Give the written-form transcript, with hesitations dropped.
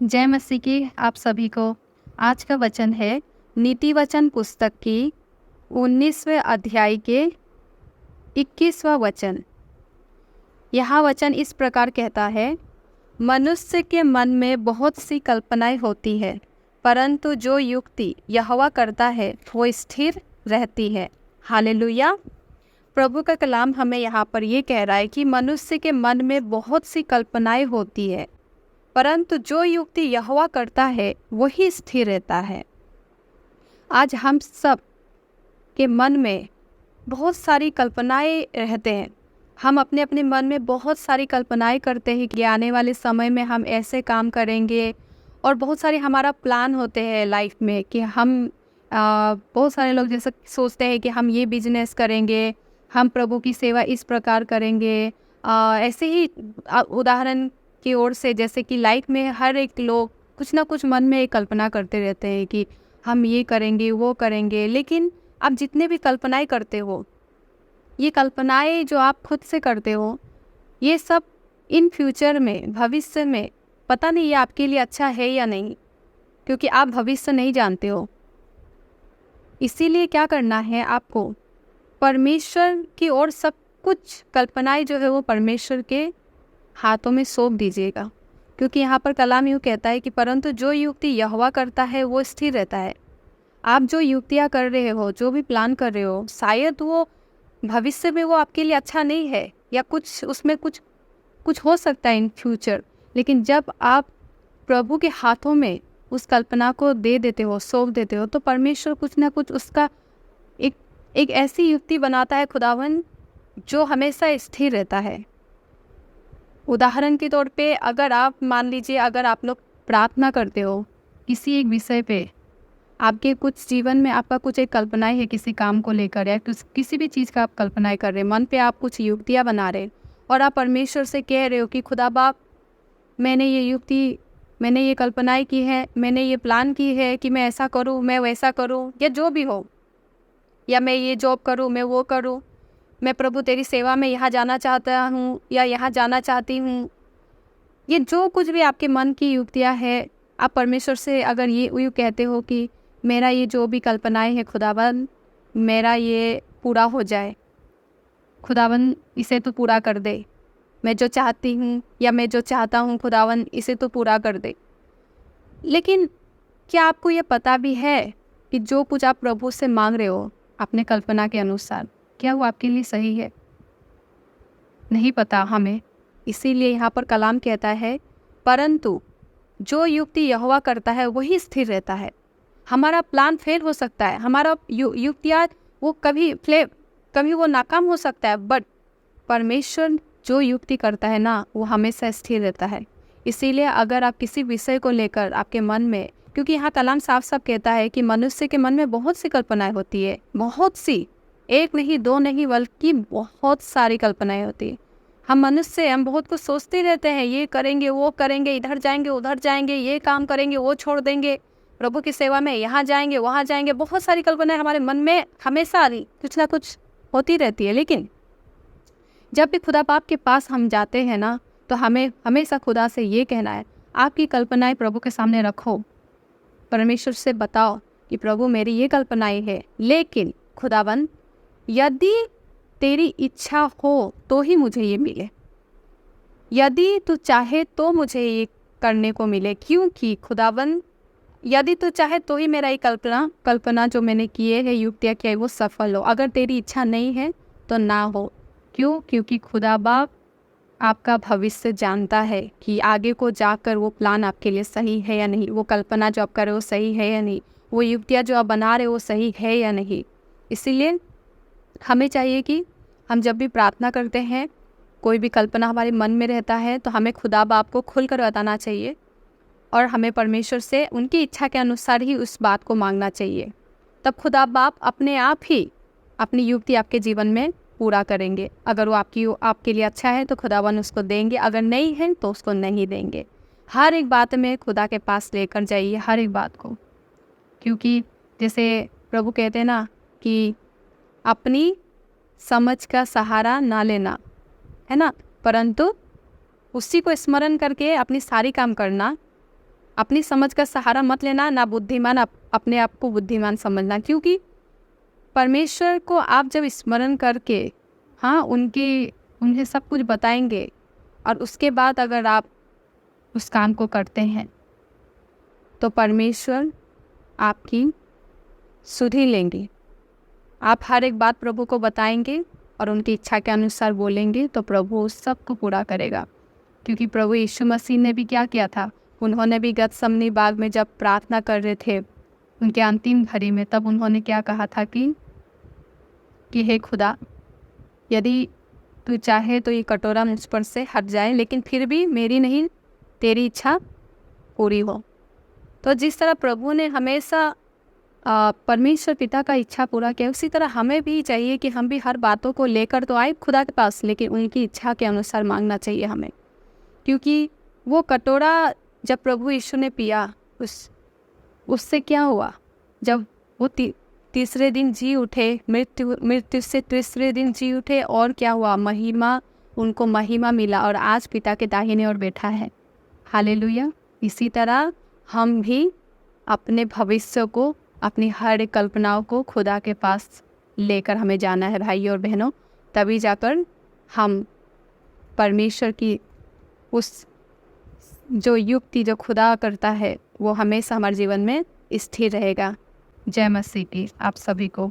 जय मसीह की आप सभी को। आज का वचन है नीति वचन पुस्तक की 19वें अध्याय के 21वां वचन। यह वचन इस प्रकार कहता है, मनुष्य के मन में बहुत सी कल्पनाएं होती है, परंतु जो युक्ति यहोवा करता है वो स्थिर रहती है। हालेलुया। प्रभु का कलाम हमें यहाँ पर ये कह रहा है कि मनुष्य के मन में बहुत सी कल्पनाएं होती है, परंतु जो युक्ति यहोवा करता है वही स्थिर रहता है। आज हम सब के मन में बहुत सारी कल्पनाएं रहते हैं। हम अपने अपने मन में बहुत सारी कल्पनाएं करते हैं कि आने वाले समय में हम ऐसे काम करेंगे, और बहुत सारे हमारा प्लान होते हैं लाइफ में कि हम बहुत सारे लोग जैसे सोचते हैं कि हम ये बिजनेस करेंगे, हम प्रभु की सेवा इस प्रकार करेंगे। ऐसे ही उदाहरण की ओर से, जैसे कि लाइफ में हर एक लोग कुछ ना कुछ मन में एक कल्पना करते रहते हैं कि हम ये करेंगे वो करेंगे। लेकिन आप जितने भी कल्पनाएं करते हो, ये कल्पनाएं जो आप खुद से करते हो, ये सब इन फ्यूचर में, भविष्य में पता नहीं ये आपके लिए अच्छा है या नहीं, क्योंकि आप भविष्य नहीं जानते हो। इसीलिए क्या करना है आपको, परमेश्वर की ओर सब कुछ कल्पनाएं जो है वो परमेश्वर के हाथों में सौंप दीजिएगा। क्योंकि यहाँ पर कलाम यूँ कहता है कि परंतु जो युक्ति यहोवा करता है वो स्थिर रहता है। आप जो युक्तियाँ कर रहे हो, जो भी प्लान कर रहे हो, शायद वो भविष्य में वो आपके लिए अच्छा नहीं है, या कुछ उसमें कुछ कुछ हो सकता है इन फ्यूचर। लेकिन जब आप प्रभु के हाथों में उस कल्पना को दे देते हो, सौंप देते हो, तो परमेश्वर कुछ ना कुछ उसका एक एक ऐसी युक्ति बनाता है खुदावन, जो हमेशा स्थिर रहता है। उदाहरण के तौर पे, अगर आप मान लीजिए, अगर आप लोग प्रार्थना करते हो किसी एक विषय पे, आपके कुछ जीवन में आपका कुछ एक कल्पनाएं है किसी काम को लेकर, या किसी भी चीज़ का आप कल्पनाएं कर रहे हैं, मन पे आप कुछ युक्तियां बना रहे, और आप परमेश्वर से कह रहे हो कि खुदा बाप, मैंने ये युक्ति, मैंने ये कल्पनाएं की है, मैंने ये प्लान की है कि मैं ऐसा करूँ, मैं वैसा करूँ, या जो भी हो, या मैं ये जॉब करूँ, मैं वो करूँ, मैं प्रभु तेरी सेवा में यहाँ जाना चाहता हूँ या यहाँ जाना चाहती हूँ। ये जो कुछ भी आपके मन की युक्तियाँ हैं, आप परमेश्वर से अगर ये यूँ कहते हो कि मेरा ये जो भी कल्पनाएं हैं खुदावन, मेरा ये पूरा हो जाए, खुदावन इसे तो पूरा कर दे, मैं जो चाहती हूँ या मैं जो चाहता हूँ खुदावन इसे तो पूरा कर दे। लेकिन क्या आपको ये पता भी है कि जो कुछ आप प्रभु से मांग रहे हो अपने कल्पना के अनुसार, क्या वो आपके लिए सही है? नहीं पता हमें। इसीलिए यहाँ पर कलाम कहता है, परंतु जो युक्ति यहोवा करता है वही स्थिर रहता है। हमारा प्लान फेल हो सकता है, हमारा युक्तियाँ वो कभी वो नाकाम हो सकता है, बट परमेश्वर जो युक्ति करता है ना, वो हमेशा स्थिर रहता है। इसीलिए अगर आप किसी विषय को लेकर आपके मन में, क्योंकि यहाँ कलाम साफ साफ कहता है कि मनुष्य के मन में बहुत सी कल्पनाएं होती है, बहुत सी, एक नहीं दो नहीं बल्कि बहुत सारी कल्पनाएं होती है। हम मनुष्य, हम बहुत कुछ सोचते रहते हैं, ये करेंगे वो करेंगे, इधर जाएंगे उधर जाएंगे, ये काम करेंगे वो छोड़ देंगे, प्रभु की सेवा में यहाँ जाएंगे वहाँ जाएंगे। बहुत सारी कल्पनाएं हमारे मन में हमेशा कुछ ना कुछ होती रहती है। लेकिन जब भी खुदा बाप के पास हम जाते हैं ना, तो हमें हमेशा खुदा से ये कहना है, आपकी कल्पनाएं प्रभु के सामने रखो, परमेश्वर से बताओ कि प्रभु मेरी ये कल्पनाएं है, लेकिन खुदावन यदि तेरी इच्छा हो तो ही मुझे ये मिले, यदि तू चाहे तो मुझे ये करने को मिले। क्योंकि खुदावन यदि तू चाहे तो ही मेरा ये कल्पना जो मैंने किए है, युक्तियाँ किया है, वो सफल हो। अगर तेरी इच्छा नहीं है तो ना हो। क्यों? क्योंकि खुदा बाप आपका भविष्य जानता है कि आगे को जाकर वो प्लान आपके लिए सही है या नहीं, वो कल्पना जो आप कर रहे हो सही है या नहीं, वो युक्तियाँ जो आप बना रहे हो सही है या नहीं। इसीलिए हमें चाहिए कि हम जब भी प्रार्थना करते हैं, कोई भी कल्पना हमारे मन में रहता है, तो हमें खुदा बाप को खुल कर बताना चाहिए, और हमें परमेश्वर से उनकी इच्छा के अनुसार ही उस बात को मांगना चाहिए। तब खुदा बाप अपने आप ही अपनी युक्ति आपके जीवन में पूरा करेंगे। अगर वो आपके लिए अच्छा है तो खुदावन उसको देंगे, अगर नहीं है तो उसको नहीं देंगे। हर एक बात में खुदा के पास लेकर जाइए, हर एक बात को। क्योंकि जैसे प्रभु कहते हैं ना कि अपनी समझ का सहारा ना लेना, है ना, परंतु उसी को स्मरण करके अपनी सारी काम करना, अपनी समझ का सहारा मत लेना, ना बुद्धिमान अपने आप को बुद्धिमान समझना, क्योंकि परमेश्वर को आप जब स्मरण करके उन्हें सब कुछ बताएंगे और उसके बाद अगर आप उस काम को करते हैं तो परमेश्वर आपकी सुधि लेंगे। आप हर एक बात प्रभु को बताएंगे और उनकी इच्छा के अनुसार बोलेंगे तो प्रभु उस सब को पूरा करेगा। क्योंकि प्रभु यीशु मसीह ने भी क्या किया था, उन्होंने भी गतसमनी बाग में जब प्रार्थना कर रहे थे उनके अंतिम घड़ी में, तब उन्होंने क्या कहा था कि हे खुदा, यदि तू चाहे तो ये कटोरा मुझ पर से हट जाए, लेकिन फिर भी मेरी नहीं तेरी इच्छा पूरी हो। तो जिस तरह प्रभु ने हमेशा परमेश्वर पिता का इच्छा पूरा किया, उसी तरह हमें भी चाहिए कि हम भी हर बातों को लेकर तो आए खुदा के पास, लेकिन उनकी इच्छा के अनुसार मांगना चाहिए हमें। क्योंकि वो कटोरा जब प्रभु यीशु ने पिया, उससे क्या हुआ, जब वो तीसरे दिन जी उठे, मृत्यु से तीसरे दिन जी उठे, और क्या हुआ, उनको महिमा मिला और आज पिता के दाहिने ओर बैठा है। हालेलुया। इसी तरह हम भी अपने भविष्य को, अपनी हर कल्पनाओं को खुदा के पास लेकर हमें जाना है भाई और बहनों, तभी जाकर हम परमेश्वर की उस जो युक्ति जो खुदा करता है वो हमेशा हमारे जीवन में स्थिर रहेगा। जय मसीह की आप सभी को।